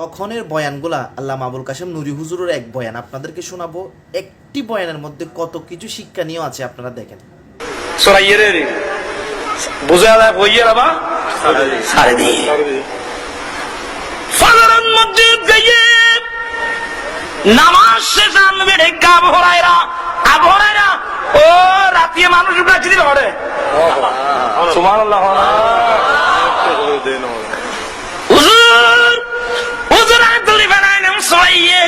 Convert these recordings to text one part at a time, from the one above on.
তখনের বয়ানগুলা আল্লামা আবুল কাশেম নুরি হুজুরের এক বয়ান আপনাদেরকে শোনাবো। একটি বয়ানের মধ্যে কত কিছু শিক্ষণীয় আছে আপনারা দেখেন। নামাজ শেষ আনবে ঢেকা আবহরায়রা আবহরায়রা ও রাতে মানুষ উঠাচ্ছি দিল ঘরে সুবহানাল্লাহ। হুজুর হুজুর আমি তুলি বানাইলাম সরাইয়ে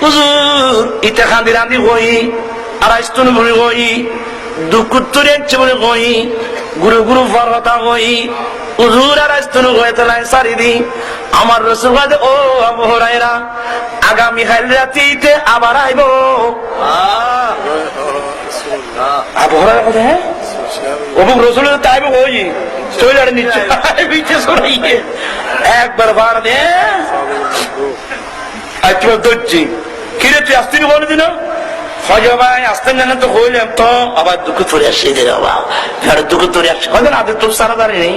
হুজুর ইটা খান্দি রান্দি হই আর আইস্তুন ভরে হই দুকুত্তরে চবরে হই গুরু গুরু ফরহতা হই হুজুর আর আইস্তুন হই তালাই সারিদি আমার রাসূল বলে ও আবু হুরায়রা আগামী কাল রাতে আবার আইবো। আবু হুরায়রা বলে হ্যাঁ ওবু রাসূল তাইবো হই চইলার নিচে বিচে সরাইয়ে একবার বার দে আজকে দচ্ছি কিরে তুই আসতে বলে দিন হজা ভাই আসতেন না তো হইলাম তো আবার দুঃখ চলে আসছে রে বাবা ফের দুঃখ চলে আসছে হয়তো না তোর সারা দাঁড়ি নেই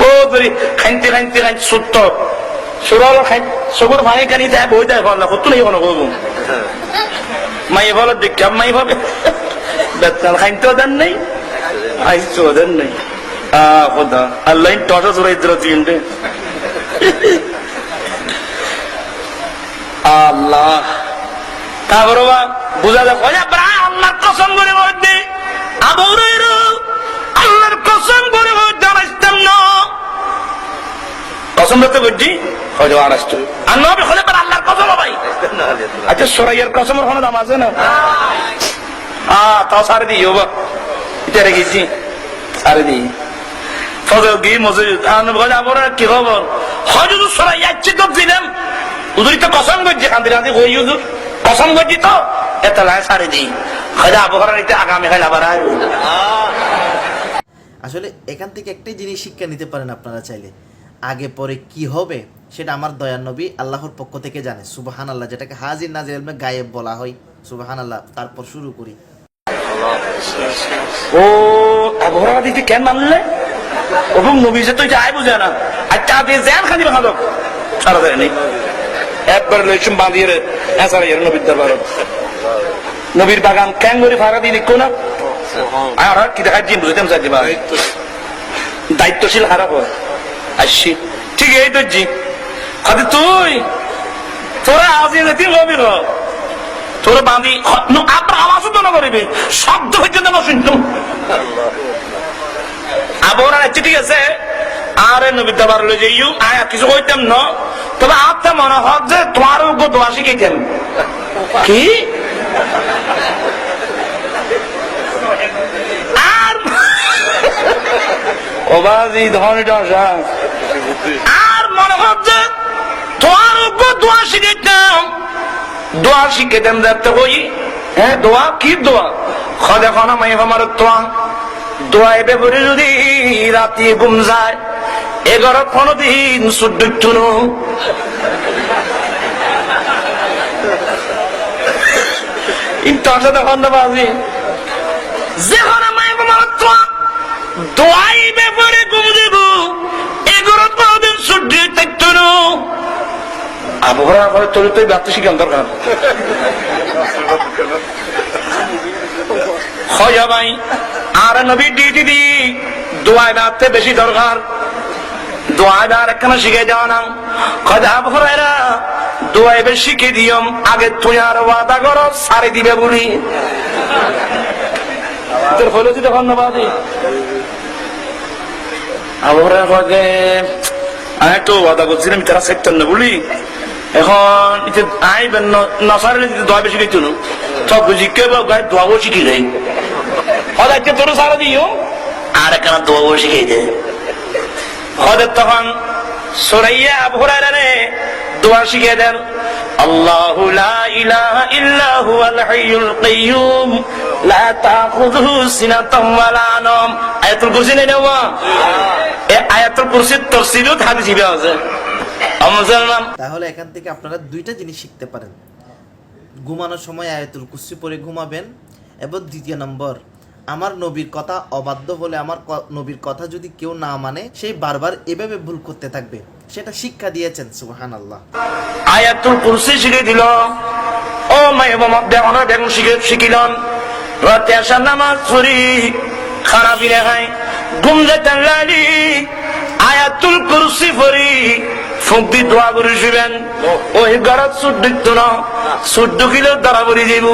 বহুত খাইতে খাইতে খাইতে সত্য সুরাল খাই সবুর ভাই কানি তাই বই দেয় ভালো কত নেই কোনো বলবো মাই ভালো দেখতে মাই ভাবে বেতাল খাইতেও দেন নেই আইসও দেন নেই খোদা আল্লাহ টসা চুরাই দিল তিনটে আল্লাহ তারপর বুঝা যাক আল্লাহর কসম করে বলতে আবরের আল্লাহর কসম করে বলতে আসতাম না কসম করতে বলছি হয়তো আর আসতো আর নবী হলে পর আল্লাহর কসম ভাই আচ্ছা সরাইয়ের কসমের কোনো দাম আছে না তাও সারে দিই বাবা এটা রেখেছি সারে দিই ফজল গিয়ে মসজিদ বলে কি খবর হয় যদি সরাই যাচ্ছে তো দিলাম উদুরি তো কসম করছে কান্দি কান্দি হই উদুর কসম করছি তো এত লাই সারে দিই হয়তো আবহাওয়ার একটু আগামী হয় আবার আসলে এখান থেকে একটাই জিনিস শিক্ষা নিতে পারেন আপনারা চাইলে, আগে পরে কি হবে সেটা আমার দয়ার নবী আল্লাহর পক্ষ থেকে জানে। সুবহানাল্লাহ, যেটাকে হাজির নাজির ইলমে গায়েব বলা হয়। সুবহানাল্লাহ। তারপর শুরু করি। ও আবহাওয়া দিতে কেন মানলে এবং নবী যে তো যাই বুঝে না আর চা দিয়ে জ্যান খানি ভালো সারা দেয় নেই একবার লইছুম বাঁধিয়ে এসার নবীর দরবার নবীর বাগান ক্যাং করে ফাঁকা দিয়ে লিখো না আর কি দেখার জিম বুঝতাম চাইতে পারে দায়িত্বশীল খারাপ হয় আসছি ঠিক এই তো জি খাদি তুই তোরা আজি যেতে হবি তোরা বাঁধি আপনার আওয়াজও তো না করবে শব্দ হইতে না শুনতো আবহাওয়া আছে ঠিক আছে আরে নবী দরবার লই যাইও আয়া কিছু কইতাম না তবে আপনার মনে হয় যে তোমার দোয়া শিখাইতেন কি আর ওবাজি ধরনের আর মনে হয় যে তোমার দোয়া শিখাইতাম দোয়া শিখাইতাম দেখতে কই হ্যাঁ দোয়া কি দোয়া খদে খানা মাই আমার দোয়া দোয়া এবে করে যদি রাতে ঘুম যায় 11-15 দিন শুদ্ধ টুনো বাজি যেখানে মাই আমার দোয়াই ব্যাপারে ঘুম দেব 11-15 দিন শুদ্ধ টুনো আবহাওয়া করে তোর তো ব্যক্তি শিখান দরকার হয় ভাই আর নবী ডিউটি দি দোয়াই রাখতে বেশি দরকার দোয়াই আর একখানা শিখে দেওয়া না কথা আবহাওয়া দোয়াই বেশ শিখে দিয়ম আগে তুই আর ওয়াদা করো সারি দিবে বলি তোর হলো যদি ধন্যবাদ আবহাওয়া আমি একটু ওয়াদা করছিলাম তারা সেক্টর না বলি এখন আইবেন নসারে দোয়া বেশি খাইতো না সব শিখে গায়ে দোয়াও শিখি নেই হয়তো তোর সারা দিও আর একখানা দোয়াও শিখাই দে হয়তো তখন সরাইয়া আবহাওয়া রে দোয়া শিখে দেন আল্লাহু লা ইলাহা ইল্লা হুয়াল হাইয়ুল কাইয়্যুম লা তাখুযুহু সিনাতুন ওয়া লা নাওম। আয়াতুল কুরসি নেই না এই আয়াতুল কুরসির তাফসীরও হাদিসে আছে। তাহলে এখান থেকে আপনারা দুইটা জিনিস শিখতে পারেন। ঘুমানোর সময় আয়াতুল কুরসি পড়ে ঘুমাবেন এবং দ্বিতীয় নম্বর আমার নবীর কথা অবাধ্য হলে, আমার নবীর কথা যদি কেউ না মানে সেই বারবার এভাবে ভুল করতে থাকবে, সেটা শিক্ষা দিয়েছেন। সুবহানাল্লাহ। আয়াতুল কুরসি শিখে দিল। ও মাই বাবা বেগনা বেগুন শিখিলাম। রাতে আসা নামাজ পড়ি, খানা পিনা খাই, ঘুম যেতে লাগি, আয়াতুল কুরসি পড়ি, ফুঁকদি দোয়া করে শুবেন। ওই ঘরত সুদ দিত না, সুদ ঢুকিলেও দাঁড়া করে দিব,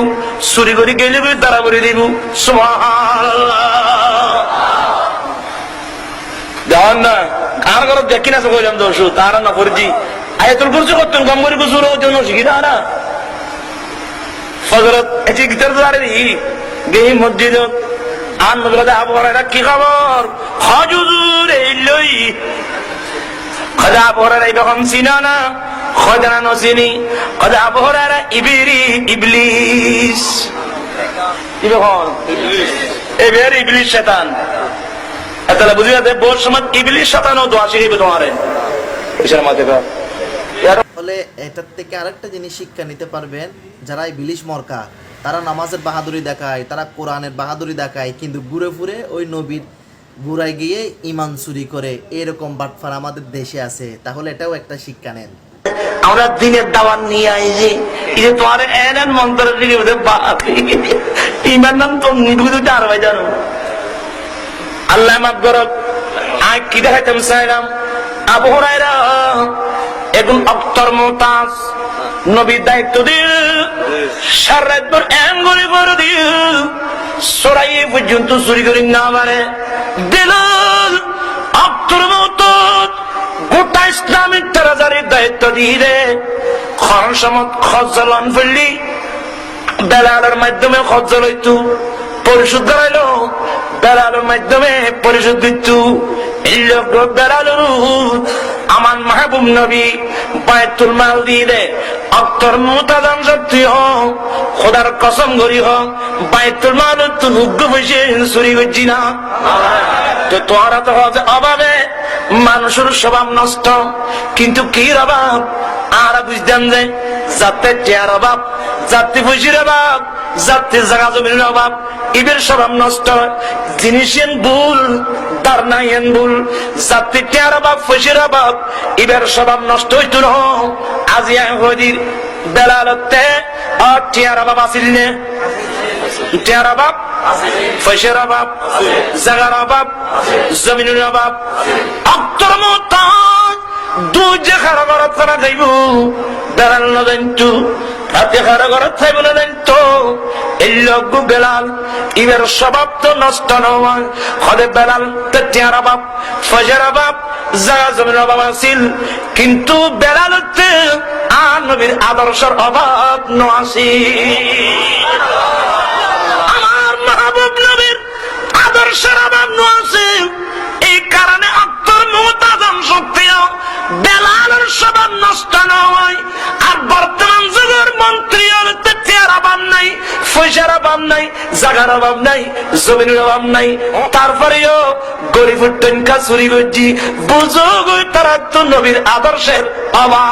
চুরি করে গেলে দাঁড়া করে দিব। সুবহানাল্লাহ। দেওয়ান না কার ঘরত দেখি না কইলাম দোষ তারা না করছি আয়াতুল কুরসি করতেন কম করে গুজুর জন্য শিখি না ফজরত এটি গিটার দাঁড়ি গেহি মসজিদ আর নজরাতে আবহাওয়া কি খবর হজুর এই লই খোদা আবহাওয়া বেগম চিনা না খোদা না নচিনি খোদা আবহাওয়া ইবিরি ইবলিস ইবেখন এবার ইবলিস শয়তান এতলা বুঝি যাতে বহু সময় ইবলিস শয়তানও দোয়া শিখিবে তোমারে এসের মাঝে ফলে এটার থেকে আরেকটা জিনিস শিক্ষা নিতে পারবেন, যারা ইবলিস মরকা তারা নামাজের বাহাদুরি দেখায়, তারা কোরআনের বাহাদুরি দেখায়, কিন্তু ঘুরে ফুরে ওই নবীর ঘুরায় গিয়ে ইমান চুরি করে, এরকম বাটফার আমাদের দেশে আছে। তাহলে এটাও একটা শিক্ষা নেন। আমরা দিনের দাওয়াত নিয়ে আইছি এই যে তোমার এন মন্ত্র দিকে ইমান নাম তো নিবুঝতে আর ভাই জানো আল্লাহ মাফ করুক। আয় কি দেখাইতাম চাইলাম আবু হুরায়রা এখন অক্তর মুতাজ নবীর দায়িত্ব দিল সারাত পর এম করে দিল সরাই পর্যন্ত চুরি করি না মানে বেলাল অক্তর মুতাজ গোটা ইসলামিক তেরাজারির দায়িত্ব দিয়ে খরণ সমত খজ্জলন ফেললি বেলালের মাধ্যমে খজ্জল হইতো পরিশোধ করাইলো বেলালের মাধ্যমে পরিশোধ দিত এই লোক বেলালের আমার মাহবুব নবী বায়তুল মাল দিয়ে দে অক্তর মুতাজাম সত্যি হোক খোদার কসম করি হোক বায়তুল মাল তো নুগ্গ বসে চুরি করছি না তো তোরা তো হচ্ছে অভাবে মানুষের স্বভাব নষ্ট কিন্তু কি অভাব আর বুঝতাম যে যাতে টেয়ার অভাব যাতে পয়সার অভাব যাতে জায়গা জমির অভাব ইবের স্বভাব নষ্ট জিনিসের ভুল তার নাই এন ভুল যাতে টেয়ার অভাব পয়সার অভাব ইবের স্বভাব নষ্ট হইত না আজিয়া হদির বেলালতে আর টেয়ার অভাব আসিল নে টেয়ার অভাব পয়সার অভাব জায়গার অভাব জমিনের অভাব অক্তর মুতাজ দুজে খারাপ করার তারা যাইব বেলাল না জানতো রাতে খারাপ করার চাইব না জানতো এই লোক বেলাল ইবের স্বভাব তো নষ্ট নয় হলে বেলাল টেয়ার অভাব পয়সার অভাব জায়গা জমির অভাব আছিল কিন্তু বেলাল হচ্ছে আর নবীর আদর্শের অভাব নআসি আমার মাহবুব নবীর আদর্শের অভাব নআসি এই কারণে অক্তর মুতাজাম শক্তিও বেলালের স্বভাব নষ্ট নয় আর বর্তমান যুগের মন্ত্রী টেয়ার অভাব নাই পয়সার অভাব নাই জায়গার অভাব নাই জমিনের অভাব নাই তারপরেও গরিবের টনকা চুরি করছি বুঝো গো তারা তো নবীর আদর্শের অভাব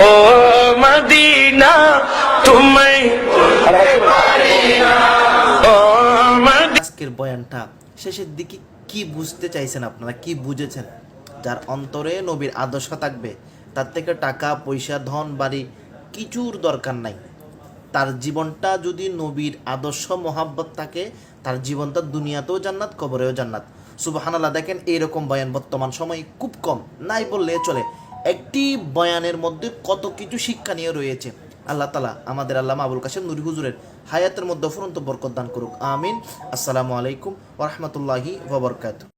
ও মদিনা তুমি আজকের বয়ানটা শেষের দিকে কি বুঝতে চাইছেন আপনারা, কি বুঝেছেন? যার অন্তরে নবীর আদর্শ থাকবে তার থেকে টাকা পয়সা ধন বাড়ি কিছুর দরকার নাই। তার জীবনটা যদি নবীর আদর্শ মোহাব্বত থাকে তার জীবনটা দুনিয়াতেও জান্নাত কবরেও জান্নাত। সুবহানাল্লাহ। দেখেন এইরকম বয়ান বর্তমান সময়ে খুব কম, নাই বললে চলে। একটি বয়ানের মধ্যে কত কিছু শিক্ষা নিয়ে রয়েছে। আল্লাহ তাআলা আমাদের আল্লামা আবুল কাশেম নুরি হুজুরের হায়াতের মধ্যে অফুরন্ত বরকত দান করুক। আমিন। আসসালামু আলাইকুম ওয়া রাহমাতুল্লাহি ওয়া বারাকাতুহু।